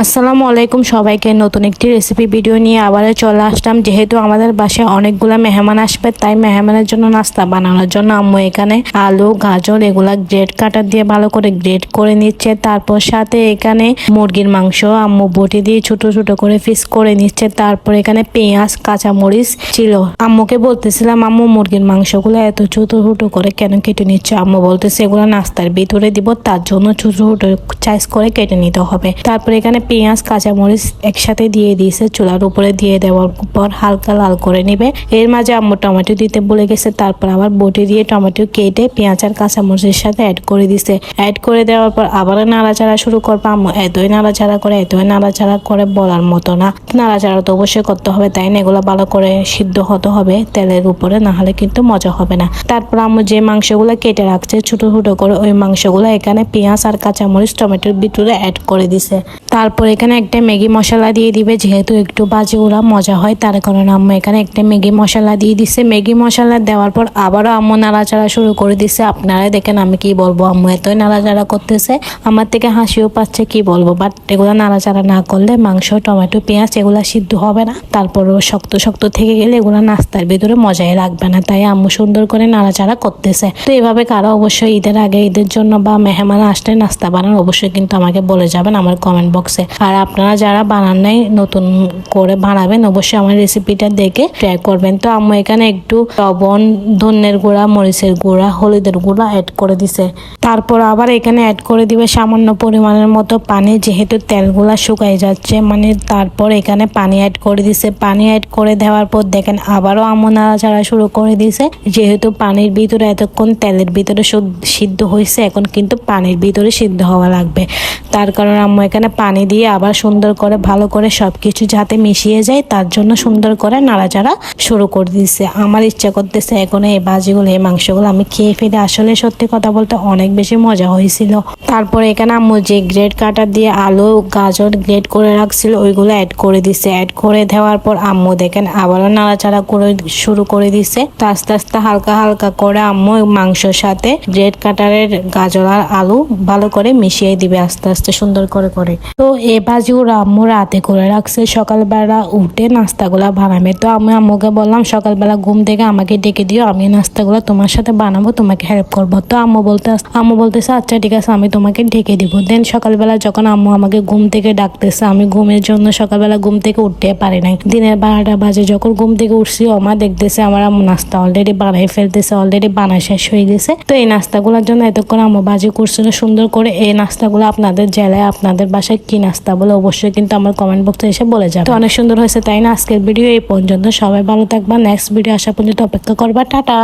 আসসালামু আলাইকুম সবাইকে নতুন একটি রেসিপি ভিডিও নিয়ে আবারও চলে আসলাম। যেহেতু আমাদের বাসায় অনেকগুলো মেহমান আসবে, তাই মেহমানের জন্য নাস্তা বানানোর জন্য আম্মু এখানে আলু গাজর এগুলা গ্রেট কাটার দিয়ে ভালো করে গ্রেট করে নিচ্ছে। তারপর সাথে এখানে মুরগির মাংস আম্মু বটি দিয়ে ছোট ছোট করে পিস করে নিচ্ছে। তারপর এখানে পেঁয়াজ কাঁচামরিচ ছিল। আম্মুকে বলতেছিলাম, আম্মু মুরগির মাংসগুলো এত ছোট ছোট করে কেন কেটে নিচ্ছে? আম্মু বলতেছে এগুলো নাস্তার ভিতরে দিব, তার জন্য ছোট ছোট সাইজ করে কেটে নিতে হবে। তারপর এখানে পেঁয়াজ কাঁচামরিচ একসাথে দিয়ে দিয়েছে, চুলার উপরে দিয়ে দেওয়ার পর হালকা লাল করে নিবে। এর মাঝে আম্মু টমেটো দিতে ভুলে গেছে, তারপর আবার বটি দিয়ে টমেটো কেটে পেঁয়াজ আর কাঁচামরিচের সাথে অ্যাড করে দিছে। অ্যাড করে দেওয়ার পর আবার নাড়াচাড়া শুরু করবো। আম্মু এতই নাড়াচাড়া করে বলার মতো না। নাড়াচাড়া তো অবশ্যই করতে হবে, তাই না? এগুলো ভালো করে সিদ্ধ হতে হবে তেলের উপরে, না হলে কিন্তু মজা হবে না। তারপর আম্মু যে মাংসগুলো কেটে রাখছে ছোট ছোট করে, ওই মাংসগুলো এখানে পেঁয়াজ আর কাঁচামরিচ টমেটোর ভিতরে অ্যাড করে দিছে। তারপর এখানে একটা ম্যাগি মশলা দিয়ে দিবে, যেহেতু একটু বাজে ওরা মজা হয়, তার কারণে আম্মু এখানে একটা ম্যাগি মশলা দিয়ে দিছে। ম্যাগি মশলা দেওয়ার পর আবারও আম্মু নাড়াচাড়া শুরু করে দিছে। আপনারা দেখেন আমি কি বলবো, আম্মু এতই নাড়াচাড়া করতেছে, আমার থেকে হাসিও পাচ্ছে, কি বলবো। বাট এগুলো নাড়াচাড়া না করলে মাংস টমেটো পেঁয়াজ এগুলা সিদ্ধ হবে না। তারপরও শক্ত শক্ত থেকে গেলে এগুলো নাস্তার ভিতরে মজাই লাগবে না, তাই আম্মু সুন্দর করে নাড়াচাড়া করতেছে। তো এভাবে কারো অবশ্যই ঈদের আগে ঈদের জন্য বা মেহমান আসলে নাস্তা বানান অবশ্যই কিন্তু আমাকে বলে যাবেন আমার কমেন্ট বক্সে। আর আপনারা যারা বানান নাই নতুন করে বানাবেন অবশ্যই আমার রেসিপিটা দেখে ট্রাই করবেন। তো আম্মু এখানে একটু লবণ, ধনের গুঁড়া, মরিচের গুঁড়া, হলুদের গুঁড়া অ্যাড করে দিছে। তারপর আবার এখানে অ্যাড করে দিবে সামান্য পরিমাণের মতো পানি, যেহেতু তেলগুলা শুকাই যাচ্ছে তারপর এখানে পানি অ্যাড করে দিছে। পানি অ্যাড করে দেওয়ার পর দেখেন আবারও আম্মু নাড়াচাড়া শুরু করে দিছে। যেহেতু পানির ভিতরে এতক্ষণ তেলের ভিতরে সিদ্ধ হয়েছে, এখন কিন্তু পানির ভিতরে সিদ্ধ হওয়া লাগবে। তার কারণে আম্মু এখানে পানি দিয়ে আবার সুন্দর করে ভালো করে সবকিছু যাতে মিশিয়ে যায় তার জন্য সুন্দর করে নাড়াচাড়া শুরু করে দিচ্ছে। আমার ইচ্ছা করতেছে এখন এই ভাজিগুলো এই মাংসগুলো আমি খেয়ে ফেলে। আসলে সত্যি কথা বলতে অনেক বেশি মজা হয়েছিল। তারপরে এখানে আম্মু যে গ্রেট কাটার দিয়ে আলু গাজর গ্রেট করে রাখছিল ওইগুলো অ্যাড করে দিছে। অ্যাড করে দেওয়ার পর আম্মু দেখেন আবারও নাড়াচাড়া করে শুরু করে দিছে। তো আস্তে আস্তে হালকা হালকা করে আম্মু মাংসর সাথে গ্রেট কাটারের গাজর আর আলু ভালো করে মিশিয়ে দিবে আস্তে আস্তে সুন্দর করে করে। তো এই ভাজিগুলো আম্মু রাতে করে রাখছে, সকালবেলা উঠে নাস্তাগুলা বানাবে। তো আমি আম্মুকে বললাম সকালবেলা ঘুম থেকে আমাকে ডেকে দিও, আমি নাস্তাগুলো তোমার সাথে বানাবো, তোমাকে হেল্প করবো। তো আম্মু বলতেছে আচ্ছা ঠিক আছে আমি তোমাকে ডেকে দিব। দেন সকালবেলা যখন আম্মু আমাকে ঘুম থেকে ডাকতেছে, আমি ঘুমের জন্য সকালবেলা ঘুম থেকে উঠতে পারি নাই। দিনের 12টা বাজে যখন ঘুম থেকে উঠছি, আমার দেখতেছে আমার আম্মু নাস্তা অলরেডি বানাই ফেলতেছে, অলরেডি বানা শেষ হয়ে গেছে। তো এই নাস্তাগুলোর জন্য এতক্ষণ আম্মু বাজি করছিল সুন্দর করে। এই নাস্তাগুলো আপনাদের জেলায় আপনাদের বাসায় কি নাস্তা বলে অবশ্যই কিন্তু আমার কমেন্ট বক্সে এসে বলে যাবে। তো অনেক সুন্দর হয়েছে তাই না? আজকের ভিডিও এই পর্যন্ত, সবাই ভালো থাকবা, নেক্সট ভিডিও আসা পর্যন্ত অপেক্ষা করবা, টাটা।